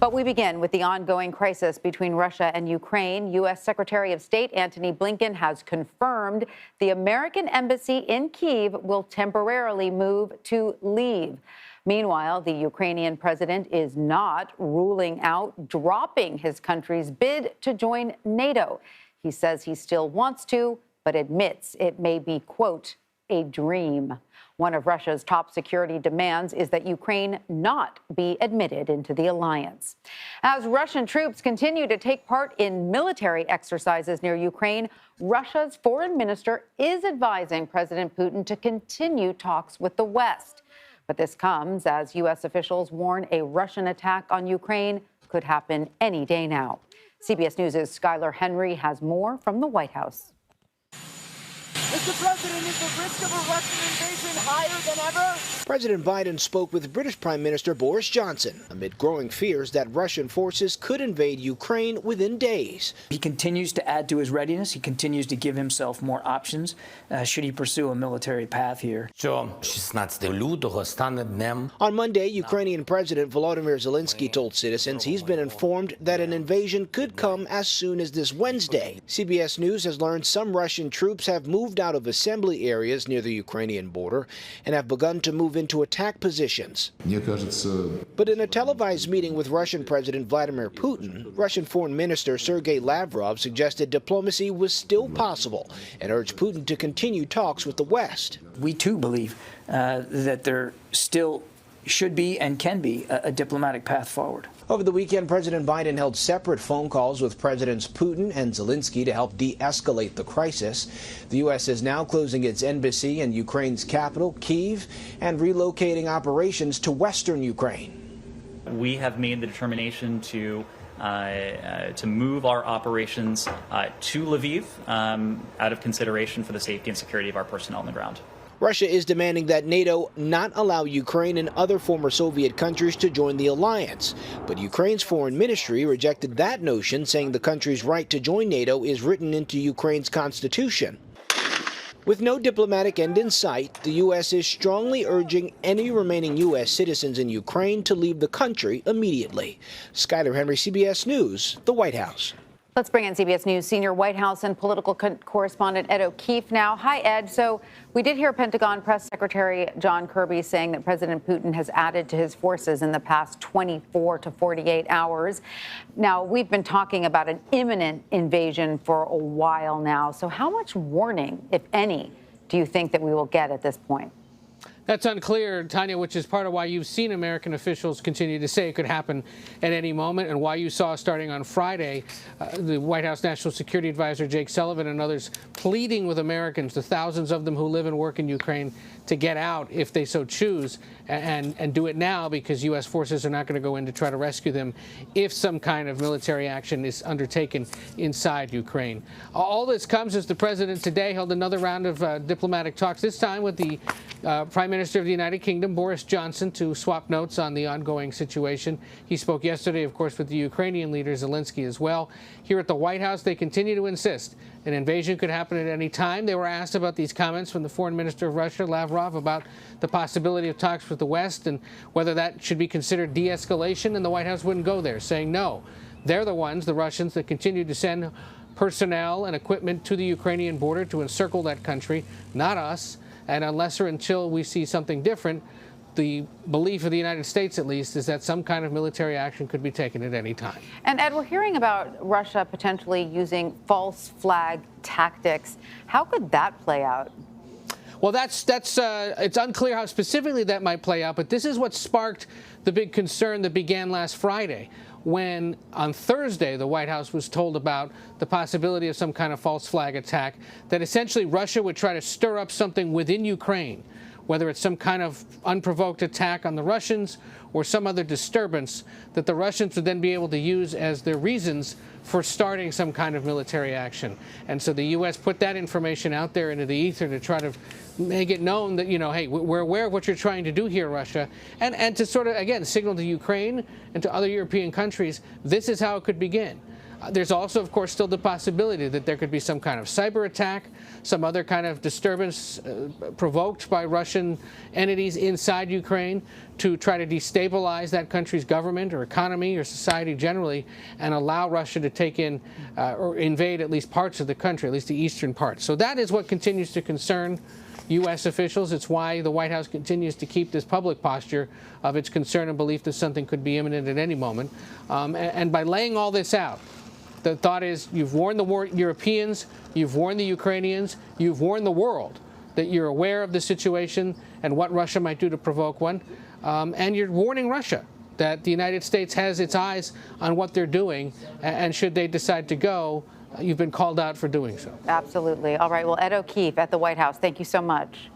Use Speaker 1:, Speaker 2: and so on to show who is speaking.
Speaker 1: But we begin with the ongoing crisis between Russia and Ukraine. U.S. Secretary of State Antony Blinken has confirmed the American embassy in Kyiv will temporarily move to Lviv. Meanwhile, the Ukrainian president is not ruling out dropping his country's bid to join NATO. He says he still wants to, but admits it may be, quote, a dream. One of Russia's top security demands is that Ukraine not be admitted into the alliance. As Russian troops continue to take part in military exercises near Ukraine, Russia's foreign minister is advising President Putin to continue talks with the West. But this comes as U.S. officials warn a Russian attack on Ukraine could happen any day now. CBS News' Skylar Henry has more from the White House.
Speaker 2: Mr. President, is the risk of a Russian invasion higher than ever?
Speaker 3: President Biden spoke with British Prime Minister Boris Johnson amid growing fears that Russian forces could invade Ukraine within days.
Speaker 4: He continues to add to his readiness. He continues to give himself more options should he pursue a military path here.
Speaker 5: On
Speaker 3: Monday, Ukrainian President Volodymyr Zelensky told citizens he's been informed that an invasion could come as soon as this Wednesday. CBS News has learned some Russian troops have moved out of assembly areas near the Ukrainian border and have begun to move into attack positions. But in a televised meeting with Russian President Vladimir Putin, Russian Foreign Minister Sergei Lavrov suggested diplomacy was still possible and urged Putin to continue talks with the West.
Speaker 4: We too believe that there still should be and can be a diplomatic path forward.
Speaker 3: Over the weekend, President Biden held separate phone calls with Presidents Putin and Zelensky to help de-escalate the crisis. The U.S. is now closing its embassy in Ukraine's capital, Kyiv, and relocating operations to western Ukraine.
Speaker 6: We have made the determination to move our operations to Lviv out of consideration for the safety and security of our personnel on the ground.
Speaker 3: Russia is demanding that NATO not allow Ukraine and other former Soviet countries to join the alliance. But Ukraine's foreign ministry rejected that notion, saying the country's right to join NATO is written into Ukraine's constitution. With no diplomatic end in sight, the U.S. is strongly urging any remaining U.S. citizens in Ukraine to leave the country immediately. Skylar Henry, CBS News, the White House.
Speaker 1: Let's bring in CBS News senior White House and political correspondent Ed O'Keefe now. Hi, Ed. So we did hear Pentagon Press Secretary John Kirby saying that President Putin has added to his forces in the past 24 to 48 hours. Now, we've been talking about an imminent invasion for a while now. So how much warning, if any, do you think that we will get at this point?
Speaker 7: That's unclear, Tanya, which is part of why you've seen American officials continue to say it could happen at any moment, and why you saw starting on Friday the White House National Security Advisor Jake Sullivan and others pleading with Americans, the thousands of them who live and work in Ukraine, to get out if they so choose, and do it now, because U.S. forces are not going to go in to try to rescue them if some kind of military action is undertaken inside Ukraine. All this comes as the president today held another round of diplomatic talks, this time with the Prime Minister of the United Kingdom, Boris Johnson, to swap notes on the ongoing situation. He spoke yesterday, of course, with the Ukrainian leader, Zelensky, as well. Here at the White House, they continue to insist an invasion could happen at any time. They were asked about these comments from the Foreign Minister of Russia, Lavrov, about the possibility of talks with the West and whether that should be considered de-escalation, and the White House wouldn't go there, saying no. They're the ones, the Russians, that continue to send personnel and equipment to the Ukrainian border to encircle that country, not us. And unless or until we see something different, the belief of the United States, at least, is that some kind of military action could be taken at any time.
Speaker 1: And Ed, we're hearing about Russia potentially using false flag tactics. How could that play out?
Speaker 7: Well, it's unclear how specifically that might play out, but this is what sparked the big concern that began last Friday, when on Thursday the White House was told about the possibility of some kind of false flag attack, that essentially Russia would try to stir up something within Ukraine, whether it's some kind of unprovoked attack on the Russians or some other disturbance that the Russians would then be able to use as their reasons for starting some kind of military action. And so the U.S. put that information out there into the ether to try to make it known that, hey, we're aware of what you're trying to do here, Russia, and to sort of, again, signal to Ukraine and to other European countries, this is how it could begin. There's also, of course, still the possibility that there could be some kind of cyber attack, some other kind of disturbance provoked by Russian entities inside Ukraine to try to destabilize that country's government or economy or society generally, and allow Russia to take in or invade at least parts of the country, at least the eastern part. So that is what continues to concern U.S. officials. It's why the White House continues to keep this public posture of its concern and belief that something could be imminent at any moment. And by laying all this out, the thought is you've warned the Europeans, you've warned the Ukrainians, you've warned the world that you're aware of the situation and what Russia might do to provoke one. And you're warning Russia that the United States has its eyes on what they're doing, and should they decide to go, you've been called out for doing so.
Speaker 1: Absolutely. All right. Well, Ed O'Keefe at the White House, thank you so much.